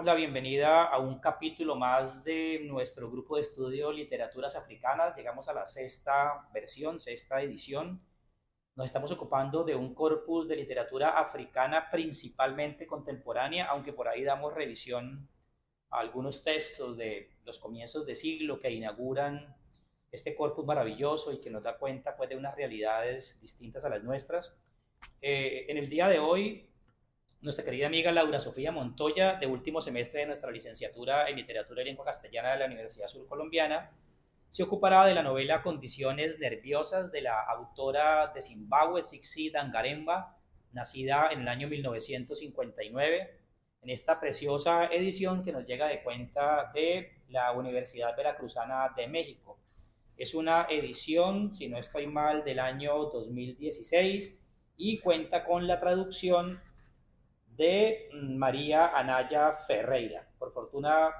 damos la bienvenida a un capítulo más de nuestro grupo de estudio Literaturas Africanas. Llegamos a la sexta versión, sexta edición. Nos estamos ocupando de un corpus de literatura africana principalmente contemporánea, aunque por ahí damos revisión a algunos textos de los comienzos de siglo que inauguran este corpus maravilloso y que nos da cuenta pues, de unas realidades distintas a las nuestras. En el día de hoy, nuestra querida amiga Laura Sofía Montoya, de último semestre de nuestra licenciatura en Literatura y Lengua Castellana de la Universidad Surcolombiana, se ocupará de la novela Condiciones Nerviosas de la autora de Zimbabue, Tsitsi Dangaremba, nacida en el año 1959, en esta preciosa edición que nos llega de cuenta de la Universidad Veracruzana de México. Es una edición, si no estoy mal, del año 2016 y cuenta con la traducción de María Anaya Ferreira. Por fortuna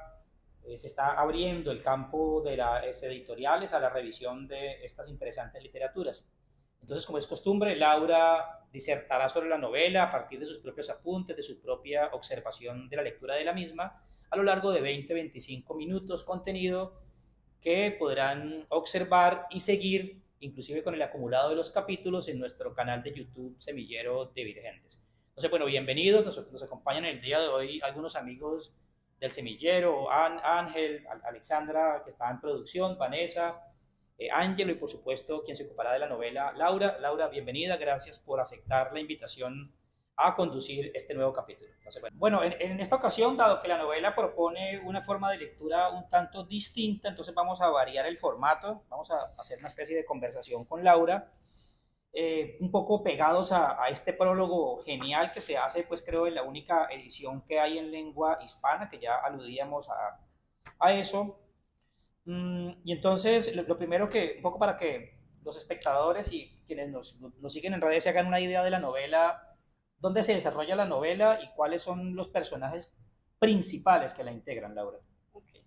se está abriendo el campo de las editoriales a la revisión de estas interesantes literaturas. Entonces, como es costumbre, Laura disertará sobre la novela a partir de sus propios apuntes, de su propia observación de la lectura de la misma, a lo largo de 20-25 minutos, contenido que podrán observar y seguir, inclusive con el acumulado de los capítulos, en nuestro canal de YouTube Semillero de Virgentes. Entonces, bueno, bienvenidos, nos acompañan el día de hoy algunos amigos del Semillero, Ángel, Alexandra, que está en producción, Vanessa, Ángelo y por supuesto quien se ocupará de la novela, Laura. Laura, bienvenida, gracias por aceptar la invitación a conducir este nuevo capítulo. Entonces, bueno, en esta ocasión, dado que la novela propone una forma de lectura un tanto distinta, entonces vamos a variar el formato, vamos a hacer una especie de conversación con Laura, un poco pegados a este prólogo genial que se hace, pues creo, en la única edición que hay en lengua hispana, que ya aludíamos a eso. Y entonces, lo primero que, un poco para que los espectadores y quienes nos siguen en redes se hagan una idea de la novela, dónde se desarrolla la novela y cuáles son los personajes principales que la integran, Laura. Okay.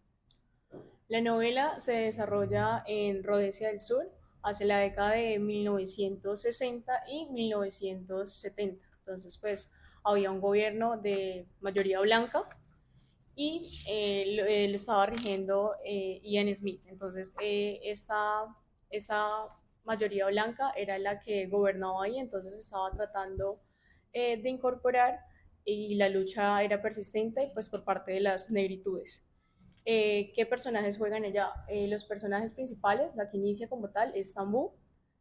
La novela se desarrolla en Rhodesia del Sur hacia la década de 1960 y 1970. Entonces, pues había un gobierno de mayoría blanca y él estaba rigiendo Ian Smith. Entonces, esta mayoría blanca era la que gobernaba ahí, entonces estaba tratando de incorporar y la lucha era persistente pues por parte de las negritudes. ¿Qué personajes juegan ella? Los personajes principales, la que inicia como tal, es Tambú,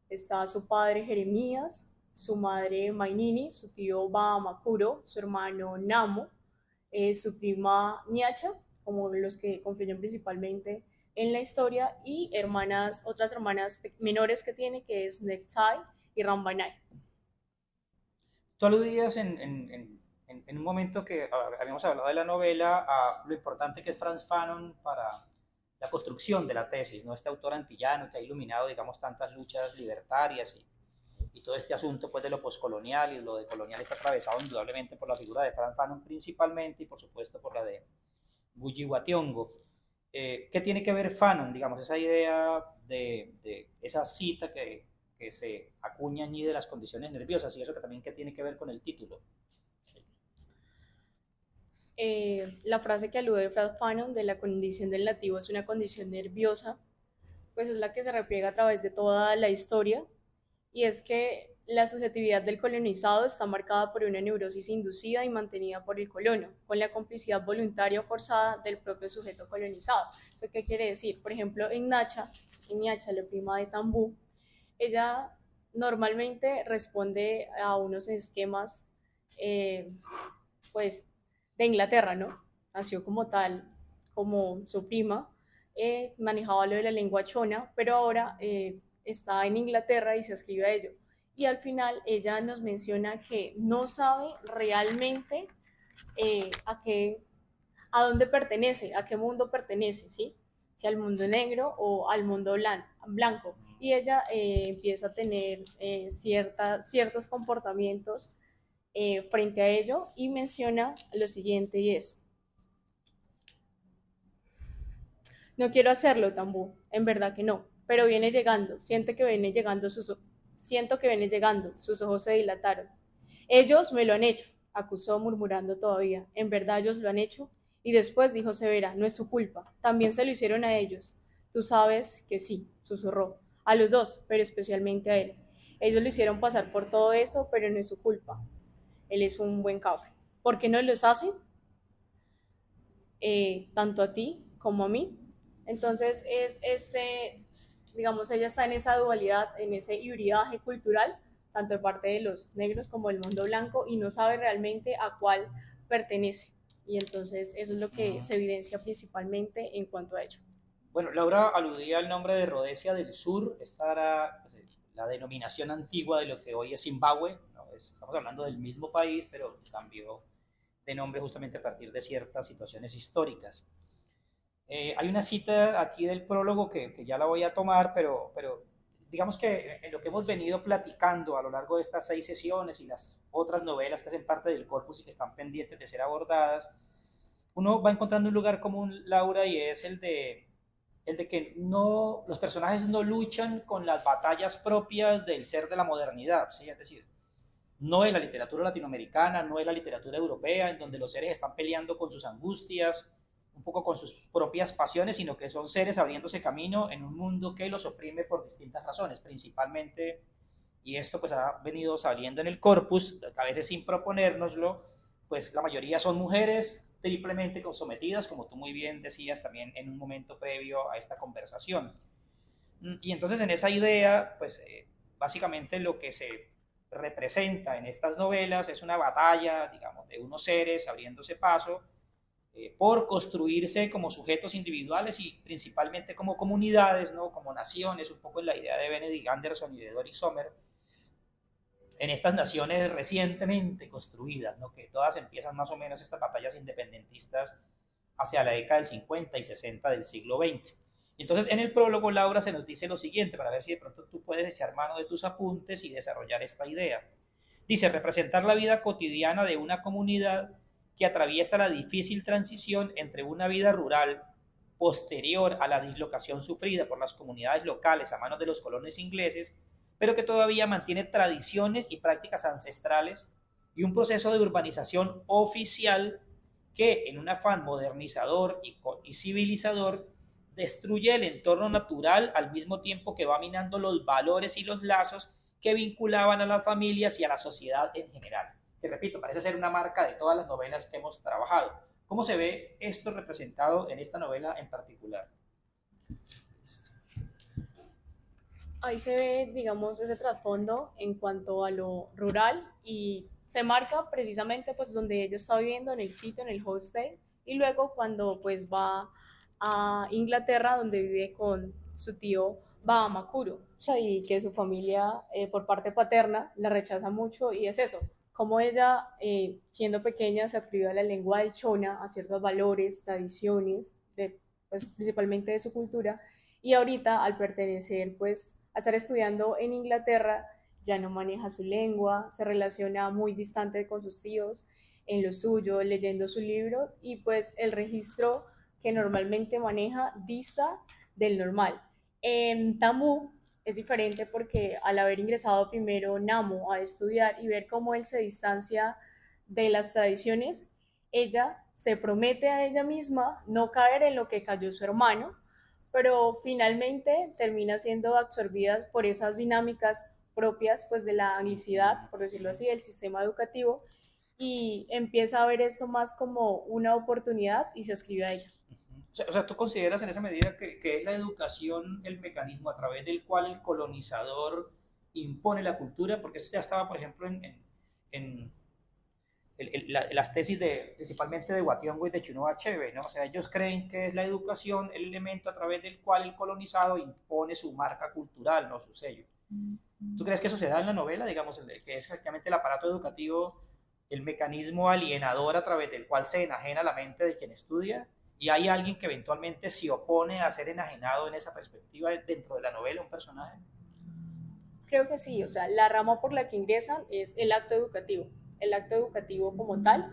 está su padre Jeremías, su madre Mainini, su tío Bahamakuro, su hermano Namo, su prima Niacha, como los que confluyen principalmente en la historia, y otras hermanas menores que tiene, que es Nektai y Rambanai. Tú aludías en un momento que habíamos hablado de la novela a lo importante que es Frantz Fanon para la construcción de la tesis, ¿no? Este autor antillano que ha iluminado, digamos, tantas luchas libertarias y todo este asunto pues, de lo poscolonial y lo de colonial está atravesado indudablemente por la figura de Frantz Fanon principalmente y por supuesto por la de Guyi Wationgo. ¿Qué tiene que ver Fanon, digamos, esa idea de esa cita que se acuña allí de las condiciones nerviosas y eso que también que tiene que ver con el título? La frase que alude Frantz Fanon de la condición del nativo es una condición nerviosa, pues es la que se repliega a través de toda la historia, y es que la subjetividad del colonizado está marcada por una neurosis inducida y mantenida por el colono, con la complicidad voluntaria o forzada del propio sujeto colonizado. ¿Qué quiere decir? Por ejemplo, en Niacha, la prima de Tambú, ella normalmente responde a unos esquemas eh, pues de Inglaterra, ¿no? Nació como tal, como su prima, manejaba lo de la lengua chona, pero ahora está en Inglaterra y se escribe a ello. Y al final ella nos menciona que no sabe realmente eh, a, qué, a dónde pertenece, a qué mundo pertenece, ¿sí? Si al mundo negro o al mundo blanco. Y ella empieza a tener ciertos comportamientos frente a ello y menciona lo siguiente y es: no quiero hacerlo, Tambú, en verdad que no, pero viene llegando, siento que viene llegando, sus ojos se dilataron. Ellos me lo han hecho, acusó murmurando todavía, en verdad ellos lo han hecho, Y después dijo Severa, no es su culpa, también se lo hicieron a ellos. Tú sabes que sí, susurró. A los dos, pero especialmente a él. Ellos lo hicieron pasar por todo eso, pero no es su culpa. Él es un buen cafre. ¿Por qué no los hacen? Tanto a ti como a mí. Entonces digamos, ella está en esa dualidad, en ese hibridaje cultural, tanto de parte de los negros como del mundo blanco, y no sabe realmente a cuál pertenece. Y entonces eso es lo que se evidencia principalmente en cuanto a ello. Bueno, Laura aludía al nombre de Rhodesia del Sur. Esta era pues, la denominación antigua de lo que hoy es Zimbabue, ¿no? Estamos hablando del mismo país, pero cambió de nombre justamente a partir de ciertas situaciones históricas. Hay una cita aquí del prólogo que ya la voy a tomar, pero digamos que en lo que hemos venido platicando a lo largo de estas 6 sesiones y las otras novelas que hacen parte del corpus y que están pendientes de ser abordadas, uno va encontrando un lugar común, Laura, y es el de que no, los personajes no luchan con las batallas propias del ser de la modernidad, ¿sí? Es decir, no es la literatura latinoamericana, no es la literatura europea, en donde los seres están peleando con sus angustias, un poco con sus propias pasiones, sino que son seres abriéndose camino en un mundo que los oprime por distintas razones, principalmente, y esto pues ha venido saliendo en el corpus, a veces sin proponérnoslo, pues la mayoría son mujeres triplemente sometidas, como tú muy bien decías también en un momento previo a esta conversación. Y entonces en esa idea, pues básicamente lo que se representa en estas novelas es una batalla, digamos, de unos seres abriéndose paso por construirse como sujetos individuales y principalmente como comunidades, ¿no? Como naciones, un poco en la idea de Benedict Anderson y de Doris Sommer, en estas naciones recientemente construidas, ¿no? Que todas empiezan más o menos estas batallas independentistas hacia la década del 50 y 60 del siglo XX. Entonces, en el prólogo, Laura se nos dice lo siguiente, para ver si de pronto tú puedes echar mano de tus apuntes y desarrollar esta idea. Dice, representar la vida cotidiana de una comunidad que atraviesa la difícil transición entre una vida rural posterior a la dislocación sufrida por las comunidades locales a manos de los colonos ingleses, pero que todavía mantiene tradiciones y prácticas ancestrales y un proceso de urbanización oficial que, en un afán modernizador y civilizador, destruye el entorno natural al mismo tiempo que va minando los valores y los lazos que vinculaban a las familias y a la sociedad en general. Te repito, parece ser una marca de todas las novelas que hemos trabajado. ¿Cómo se ve esto representado en esta novela en particular? Ahí se ve, digamos, ese trasfondo en cuanto a lo rural y se marca precisamente pues donde ella está viviendo, en el sitio, en el hostel, y luego cuando pues va a Inglaterra donde vive con su tío Bahamakuro, y que su familia por parte paterna la rechaza mucho, y es eso, como ella siendo pequeña se adscribió a la lengua del Shona, a ciertos valores, tradiciones, pues, principalmente de su cultura, y ahorita al pertenecer pues a estar estudiando en Inglaterra ya no maneja su lengua, se relaciona muy distante con sus tíos, en lo suyo, leyendo su libro, y pues el registro que normalmente maneja dista del normal. En Tamu es diferente porque al haber ingresado primero Namo a estudiar y ver cómo él se distancia de las tradiciones, ella se promete a ella misma no caer en lo que cayó su hermano, pero finalmente termina siendo absorbida por esas dinámicas propias pues de la anglicidad, por decirlo así, del sistema educativo, y empieza a ver esto más como una oportunidad y se escribe a ella. O sea, ¿tú consideras en esa medida que es la educación el mecanismo a través del cual el colonizador impone la cultura? Porque eso ya estaba, por ejemplo, en las tesis principalmente de Wationgo y de Chinua Achebe, ¿no? O sea, ellos creen que es la educación el elemento a través del cual el colonizado impone su marca cultural, no su sello. ¿Tú crees que eso se da en la novela, digamos, que es efectivamente el aparato educativo, el mecanismo alienador a través del cual se enajena la mente de quien estudia? ¿Y hay alguien que eventualmente se opone a ser enajenado en esa perspectiva dentro de la novela, un personaje? Creo que sí, o sea, la rama por la que ingresan es el acto educativo como tal.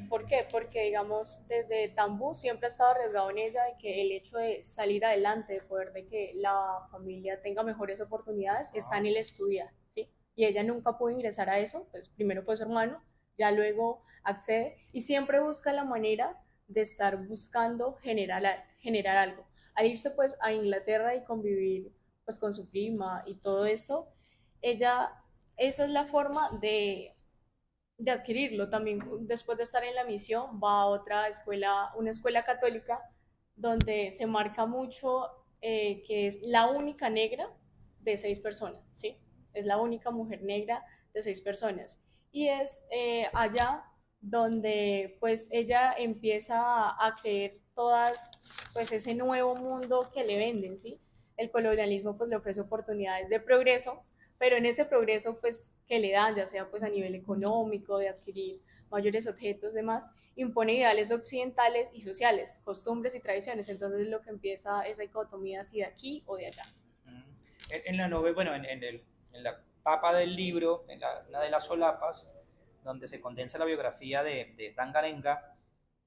¿Por qué? Porque, digamos, desde Tambú siempre ha estado arriesgado en ella de que el hecho de salir adelante, de poder de que la familia tenga mejores oportunidades, está en el estudiar, ¿sí? Y ella nunca pudo ingresar a eso, pues primero fue su hermano, ya luego accede y siempre busca la manera de estar buscando generar algo. Al irse pues a Inglaterra y convivir pues con su prima y todo esto, ella, esa es la forma de adquirirlo. También después de estar en la misión va a otra escuela, una escuela católica, donde se marca mucho que es la única negra de 6 personas, ¿sí? Es la única mujer negra de 6 personas. Y es allá donde pues ella empieza a creer todas, pues ese nuevo mundo que le venden, ¿sí? El colonialismo pues le ofrece oportunidades de progreso, pero en ese progreso pues que le dan, ya sea pues a nivel económico, de adquirir mayores objetos, demás, impone ideales occidentales y sociales, costumbres y tradiciones. Entonces es lo que empieza esa dicotomía así de aquí o de allá. En la novela, bueno, en la tapa del libro, una de las solapas, donde se condensa la biografía de Tangarenga,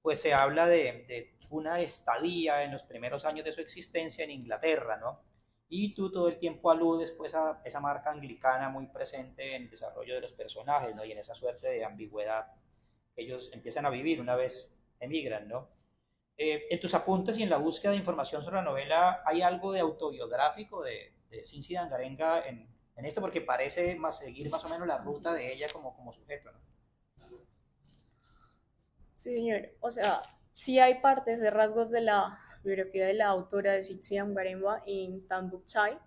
pues se habla de una estadía en los primeros años de su existencia en Inglaterra, ¿no? Y tú todo el tiempo aludes pues a esa marca anglicana muy presente en el desarrollo de los personajes, ¿no? Y en esa suerte de ambigüedad que ellos empiezan a vivir una vez emigran, ¿no? En tus apuntes y en la búsqueda de información sobre la novela, ¿hay algo de autobiográfico de Cincy Dangarenga en esto? Porque parece seguir más o menos la ruta de ella como sujeto, ¿no? Sí, señor. O sea, sí hay partes de rasgos de la biografía de la autora de Sixi Amgaremba en Tambuk Chai,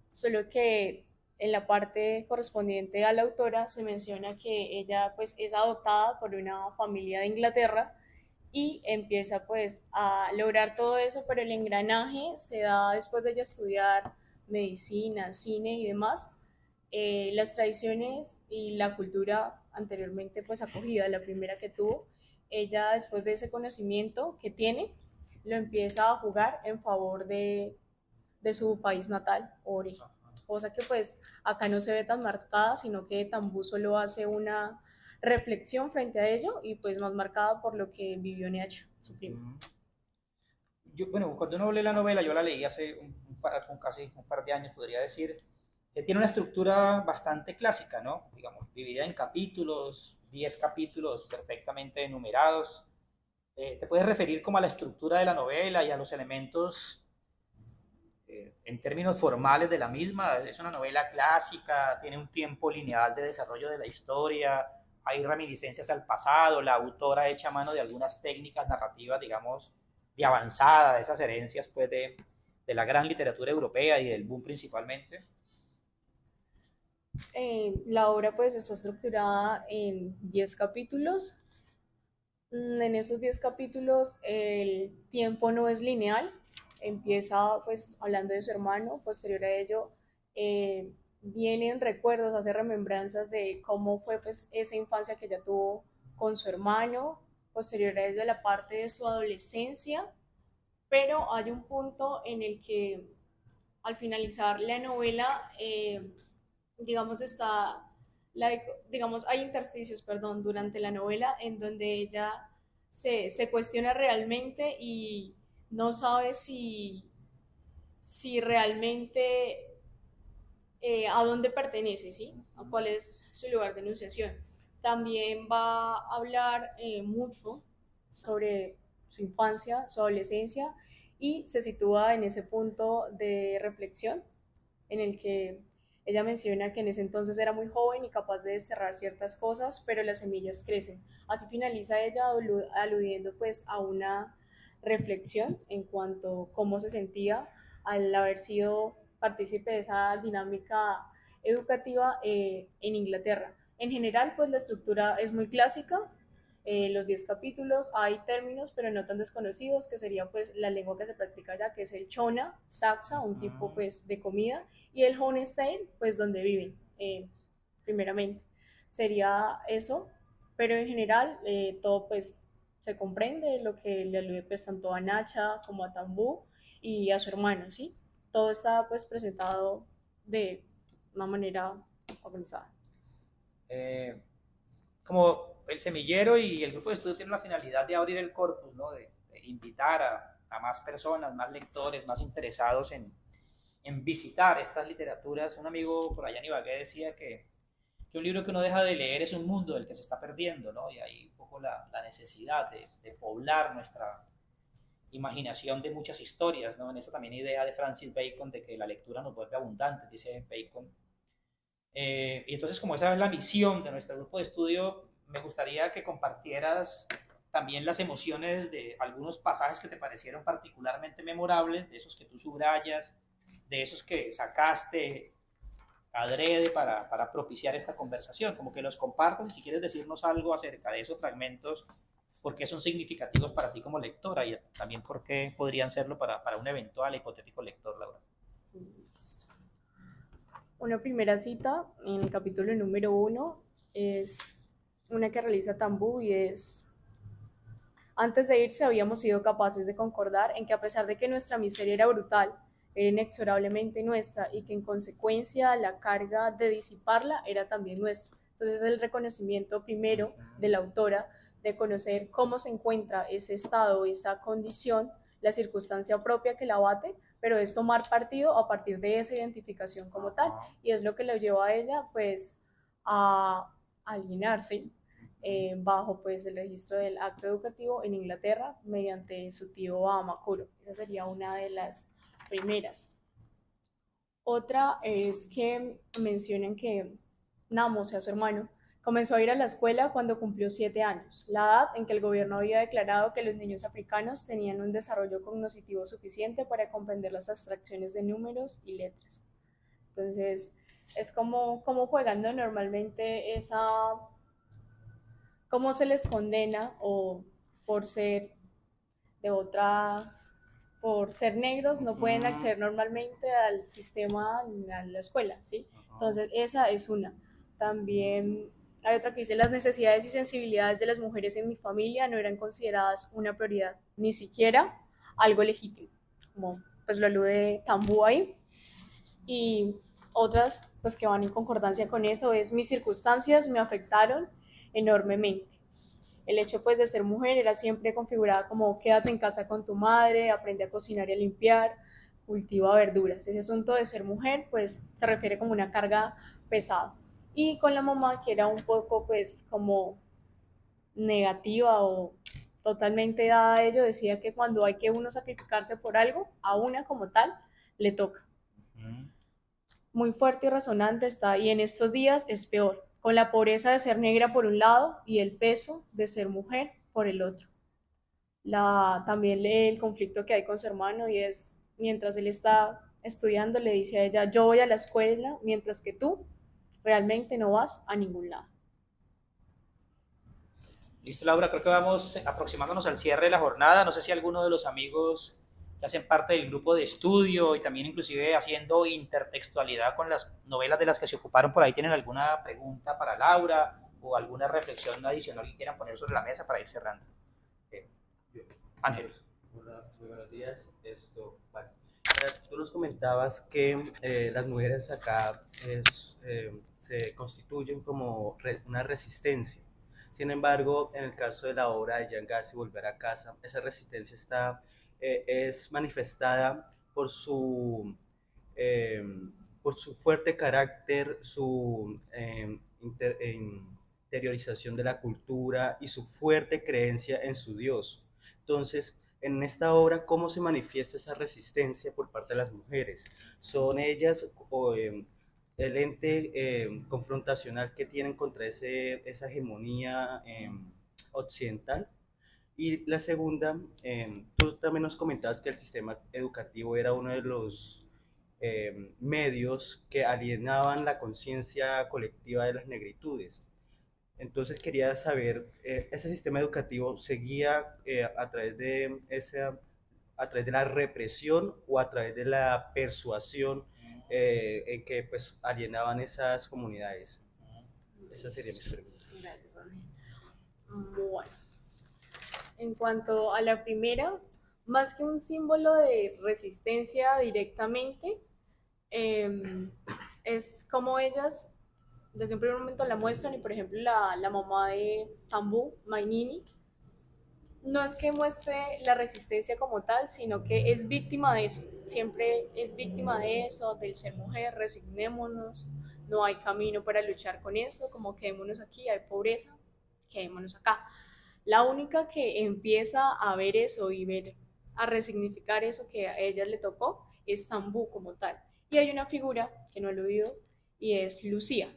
solo que en la parte correspondiente a la autora se menciona que ella pues es adoptada por una familia de Inglaterra y empieza pues a lograr todo eso, pero el engranaje se da después de ella estudiar medicina, cine y demás. Las tradiciones y la cultura anteriormente pues acogida, la primera que tuvo, ella después de ese conocimiento que tiene, lo empieza a jugar en favor de su país natal o origen, cosa que pues acá no se ve tan marcada, sino que Tambú solo hace una reflexión frente a ello y pues más marcada por lo que vivió Neacho, su primo. Yo, bueno, cuando uno lee la novela, yo la leí hace casi un par de años, podría decir, tiene una estructura bastante clásica, ¿no? Digamos, dividida en capítulos, 10 capítulos perfectamente enumerados. ¿Te puedes referir como a la estructura de la novela y a los elementos en términos formales de la misma? Es una novela clásica, tiene un tiempo lineal de desarrollo de la historia, hay reminiscencias al pasado, la autora echa mano de algunas técnicas narrativas, digamos, de avanzada, de esas herencias pues de la gran literatura europea y del boom principalmente. La obra pues está estructurada en 10 capítulos. En esos 10 capítulos el tiempo no es lineal, empieza pues hablando de su hermano, posterior a ello vienen recuerdos, hace remembranzas de cómo fue pues esa infancia que ella tuvo con su hermano, posterior a ello la parte de su adolescencia, pero hay un punto en el que al finalizar la novela, digamos, está, la, digamos, hay intersticios, perdón, durante la novela en donde ella se cuestiona realmente y no sabe si realmente a dónde pertenece, ¿sí? A cuál es su lugar de enunciación. También va a hablar mucho sobre su infancia, su adolescencia y se sitúa en ese punto de reflexión en el que ella menciona que en ese entonces era muy joven y capaz de desterrar ciertas cosas, pero las semillas crecen. Así finaliza ella aludiendo pues a una reflexión en cuanto a cómo se sentía al haber sido partícipe de esa dinámica educativa en Inglaterra. En general, pues la estructura es muy clásica, los 10 capítulos, hay términos pero no tan desconocidos, que sería pues la lengua que se practica allá, que es el chona, saxa, un tipo pues de comida, y el homestead, pues donde viven, primeramente. Sería eso, pero en general todo pues se comprende, lo que le alude pues tanto a Nacha como a Tambú y a su hermano, ¿sí? Todo está pues presentado de una manera organizada. Eh, Como el semillero y el grupo de estudio tienen la finalidad de abrir el corpus, ¿no? De invitar a más personas, más lectores, más interesados en visitar estas literaturas. Un amigo por allá en Ibagué decía que que un libro que uno deja de leer es un mundo del que se está perdiendo, ¿no? Y hay un poco la necesidad de poblar nuestra imaginación de muchas historias, ¿no? En esa también idea de Francis Bacon de que la lectura nos vuelve abundantes, dice Bacon. Y entonces, como esa es la misión de nuestro grupo de estudio, me gustaría que compartieras también las emociones de algunos pasajes que te parecieron particularmente memorables, de esos que tú subrayas, de esos que sacaste adrede para propiciar esta conversación, como que los compartas, si quieres decirnos algo acerca de esos fragmentos, por qué son significativos para ti como lectora y también por qué podrían serlo para un eventual hipotético lector, Laura. Una primera cita en el capítulo número 1 es una que realiza Tambú y es: antes de irse habíamos sido capaces de concordar en que a pesar de que nuestra miseria era brutal, era inexorablemente nuestra y que en consecuencia la carga de disiparla era también nuestra. Entonces el reconocimiento primero de la autora de conocer cómo se encuentra ese estado, esa condición, la circunstancia propia que la abate, pero es tomar partido a partir de esa identificación como tal, y es lo que lo lleva a ella pues a alienarse bajo pues el registro del acto educativo en Inglaterra mediante su tío Amakuro. Esa sería una de las primeras. Otra es que mencionan que Namo, o sea, su hermano, comenzó a ir a la escuela cuando cumplió 7 años, la edad en que el gobierno había declarado que los niños africanos tenían un desarrollo cognitivo suficiente para comprender las abstracciones de números y letras. Entonces, es como jugando normalmente esa, cómo se les condena o por ser de otra, por ser negros no pueden acceder normalmente al sistema, a la escuela, ¿sí? Entonces esa es una. También hay otra que dice: las necesidades y sensibilidades de las mujeres en mi familia no eran consideradas una prioridad, ni siquiera algo legítimo, como pues lo alude Tambú ahí. Y otras pues que van en concordancia con eso es: mis circunstancias me afectaron enormemente. El hecho pues de ser mujer era siempre configurada como: quédate en casa con tu madre, aprende a cocinar y a limpiar, cultiva verduras. Ese asunto de ser mujer pues se refiere como una carga pesada. Y con la mamá, que era un poco pues como negativa o totalmente dada a ello, decía que cuando hay que uno sacrificarse por algo, a una como tal le toca. Muy fuerte y resonante está, y en estos días es peor, con la pobreza de ser negra por un lado y el peso de ser mujer por el otro. También lee el conflicto que hay con su hermano, y es: mientras él está estudiando le dice a ella: yo voy a la escuela mientras que tú realmente no vas a ningún lado. Listo, Laura, creo que vamos aproximándonos al cierre de la jornada. No sé si alguno de los amigos que hacen parte del grupo de estudio y también inclusive haciendo intertextualidad con las novelas de las que se ocuparon por ahí tienen alguna pregunta para Laura o alguna reflexión adicional que quieran poner sobre la mesa para ir cerrando. Ángel. Hola, muy buenos días. Vale. Tú nos comentabas que las mujeres acá se constituyen como una resistencia. Sin embargo, en el caso de la obra de Jean Gassi, Volver a casa, esa resistencia es manifestada eh, por su fuerte carácter, su interiorización de la cultura y su fuerte creencia en su Dios. Entonces, en esta obra, ¿cómo se manifiesta esa resistencia por parte de las mujeres? ¿Son ellas el ente confrontacional que tienen contra esa hegemonía occidental? Y la segunda, tú también nos comentabas que el sistema educativo era uno de los medios que alienaban la conciencia colectiva de las negritudes. Entonces quería saber, ¿ese sistema educativo seguía a través de la represión o a través de la persuasión en que pues alienaban esas comunidades? Esa sería mi pregunta. Bueno, en cuanto a la primera, más que un símbolo de resistencia directamente, es como ellas desde un primer momento la muestran. Y por ejemplo la mamá de Tambú, Mainini, no es que muestre la resistencia como tal, sino que es víctima de eso, siempre es víctima de eso, del ser mujer, resignémonos, no hay camino para luchar con esto, como quedémonos aquí, hay pobreza, quedémonos acá. La única que empieza a ver eso y ver, a resignificar eso que a ella le tocó es Zambú como tal. Y hay una figura que no lo vio y es Lucía,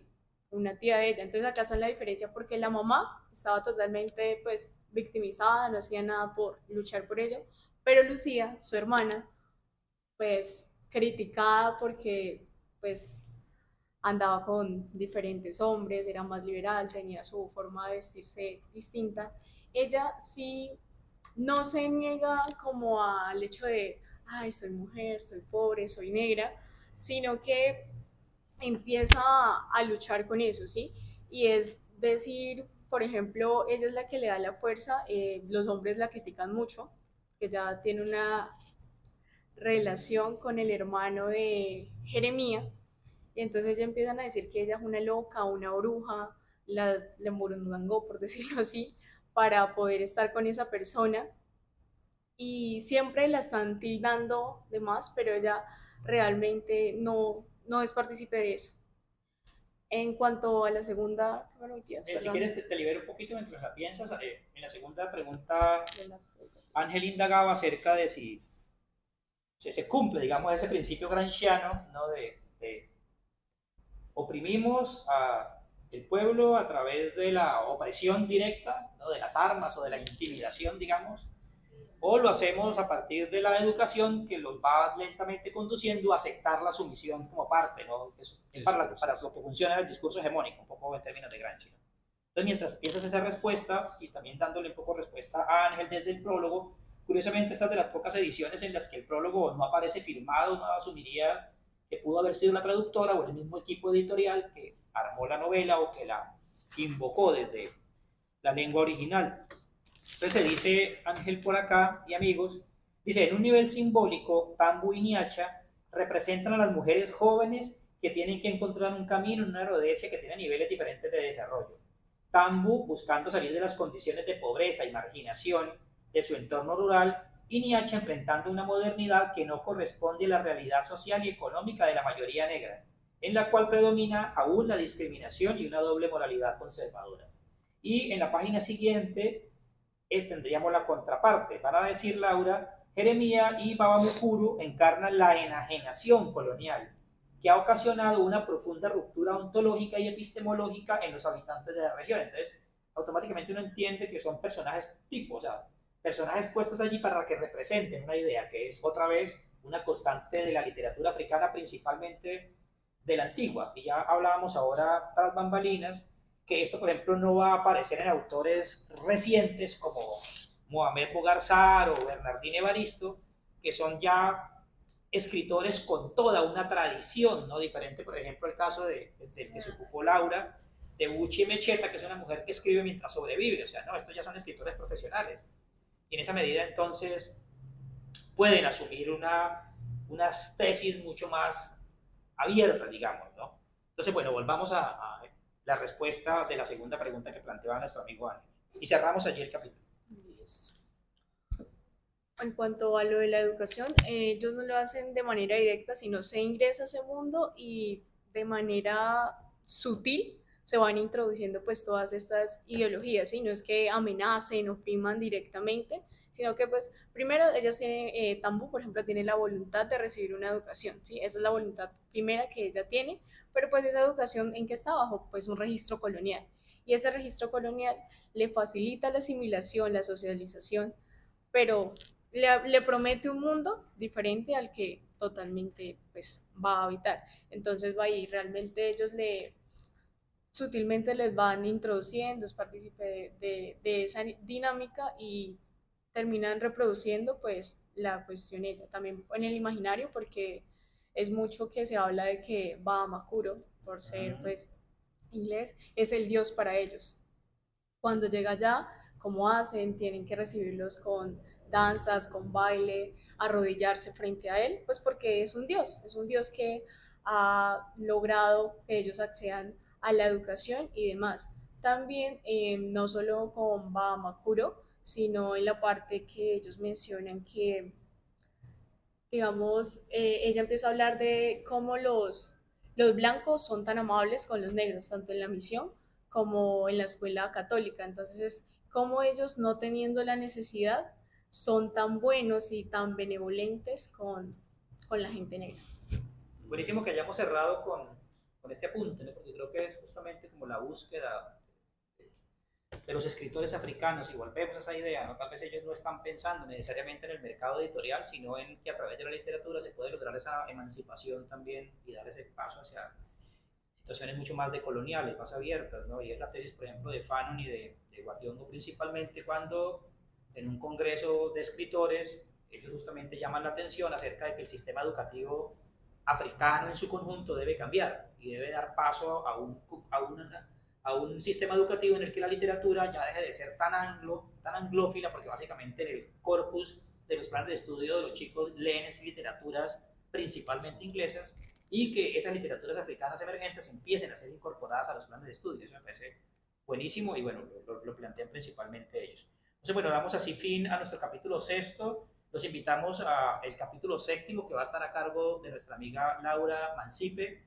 una tía de ella. Entonces acá está la diferencia porque la mamá estaba totalmente pues victimizada, no hacía nada por luchar por ello, pero Lucía, su hermana, pues criticada porque pues andaba con diferentes hombres, era más liberal, tenía su forma de vestirse distinta. Ella sí no se niega como al hecho de, ay, soy mujer, soy pobre, soy negra, sino que empieza a luchar con eso, ¿sí? Y es decir, por ejemplo, ella es la que le da la fuerza, los hombres la critican mucho, que ya tiene una relación con el hermano de Jeremías, y entonces ya empiezan a decir que ella es una loca, una bruja, la murundangó, por decirlo así, para poder estar con esa persona. Y siempre la están tildando de más, pero ella realmente no es partícipe de eso. En cuanto a la segunda, bueno, Si quieres, te libero un poquito mientras la piensas. En la segunda pregunta, Ángel indagaba acerca de si se cumple, digamos, ese principio gramsciano, ¿no? De oprimimos al pueblo a través de la opresión directa, ¿no? De las armas o de la intimidación, digamos, o lo hacemos a partir de la educación que los va lentamente conduciendo a aceptar la sumisión como parte, ¿no? Es para lo que funciona el discurso hegemónico, un poco en términos de Gramsci, ¿no? Entonces, mientras piensas esa respuesta, y también dándole un poco respuesta a Ángel desde el prólogo, curiosamente esta es de las pocas ediciones en las que el prólogo no aparece firmado, no asumiría que pudo haber sido la traductora o el mismo equipo editorial que armó la novela o que la invocó desde la lengua original. Entonces se dice, Ángel por acá y amigos, dice, en un nivel simbólico, Tambu y Niacha representan a las mujeres jóvenes que tienen que encontrar un camino en una Rhodesia que tiene niveles diferentes de desarrollo. Tambu buscando salir de las condiciones de pobreza y marginación de su entorno rural y Niacha enfrentando una modernidad que no corresponde a la realidad social y económica de la mayoría negra, en la cual predomina aún la discriminación y una doble moralidad conservadora. Y en la página siguiente tendríamos la contraparte. Van a decir, Laura, Jeremías y Baba Mukuru encarnan la enajenación colonial, que ha ocasionado una profunda ruptura ontológica y epistemológica en los habitantes de la región. Entonces, automáticamente uno entiende que son personajes tipo, o sea, personajes puestos allí para que representen una idea, que es otra vez una constante de la literatura africana, principalmente de la antigua. Y ya hablábamos ahora tras bambalinas que esto, por ejemplo, no va a aparecer en autores recientes como Mohamed Bogarzar o Bernardín Evaristo, que son ya escritores con toda una tradición, ¿no? Diferente, por ejemplo, el caso del que se ocupó Laura, de Buchi Mecheta, que es una mujer que escribe mientras sobrevive, o sea, no, estos ya son escritores profesionales. Y en esa medida, entonces, pueden asumir unas tesis mucho más abiertas, digamos, ¿no? Entonces, bueno, volvamos a la respuesta de la segunda pregunta que planteaba nuestro amigo Ángel. Y cerramos allí el capítulo. Listo. En cuanto a lo de la educación, ellos no lo hacen de manera directa, sino se ingresa a ese mundo y de manera sutil se van introduciendo pues todas estas ideologías, ¿sí? No es que amenacen, opriman directamente, sino que pues primero ellos tienen, Tambu por ejemplo tiene la voluntad de recibir una educación, ¿sí? Esa es la voluntad primera que ella tiene, pero pues esa educación en qué está bajo pues un registro colonial, y ese registro colonial le facilita la asimilación, la socialización, pero le promete un mundo diferente al que totalmente pues va a habitar. Entonces va ahí, realmente ellos sutilmente les van introduciendo, es partícipe de esa dinámica y terminan reproduciendo pues la cuestión ella, también en el imaginario porque es mucho que se habla de que Bahamakuro, por ser pues inglés, es el dios para ellos. Cuando llega allá, ¿cómo hacen? Tienen que recibirlos con danzas, con baile, arrodillarse frente a él, pues porque es un dios que ha logrado que ellos accedan a la educación y demás. También, no solo con Bahamakuro, sino en la parte que ellos mencionan que, digamos, ella empieza a hablar de cómo los blancos son tan amables con los negros, tanto en la misión como en la escuela católica. Entonces, como ellos, no teniendo la necesidad, son tan buenos y tan benevolentes con la gente negra. Buenísimo que hayamos cerrado con este apunte, ¿no? Porque creo que es justamente como la búsqueda de los escritores africanos, y volvemos a esa idea, ¿no? Tal vez ellos no están pensando necesariamente en el mercado editorial, sino en que a través de la literatura se puede lograr esa emancipación también y dar ese paso hacia situaciones mucho más decoloniales, más abiertas, ¿no? Y es la tesis, por ejemplo, de Fanon y de Wationgo principalmente, cuando en un congreso de escritores ellos justamente llaman la atención acerca de que el sistema educativo africano en su conjunto debe cambiar y debe dar paso a un sistema educativo en el que la literatura ya deje de ser tan anglófila, porque básicamente en el corpus de los planes de estudio de los chicos leen esas literaturas principalmente inglesas, y que esas literaturas africanas emergentes empiecen a ser incorporadas a los planes de estudio. Eso me parece buenísimo y bueno, lo plantean principalmente ellos. Entonces, bueno, damos así fin a nuestro capítulo sexto. Los invitamos al capítulo séptimo, que va a estar a cargo de nuestra amiga Laura Mancipe,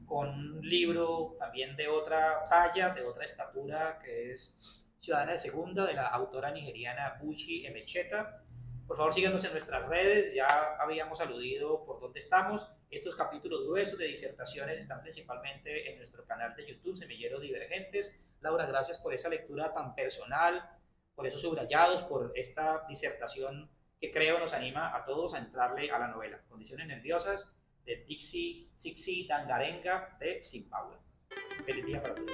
con un libro también de otra talla, de otra estatura, que es Ciudadana de Segunda, de la autora nigeriana Buchi Emecheta. Por favor, síganos en nuestras redes, ya habíamos aludido por dónde estamos. Estos capítulos gruesos de disertaciones están principalmente en nuestro canal de YouTube, Semilleros Divergentes. Laura, gracias por esa lectura tan personal, por esos subrayados, por esta disertación que creo nos anima a todos a entrarle a la novela. Condiciones nerviosas, de Dixie Sixi Dangarenga de Zimbabue. Feliz día para todos.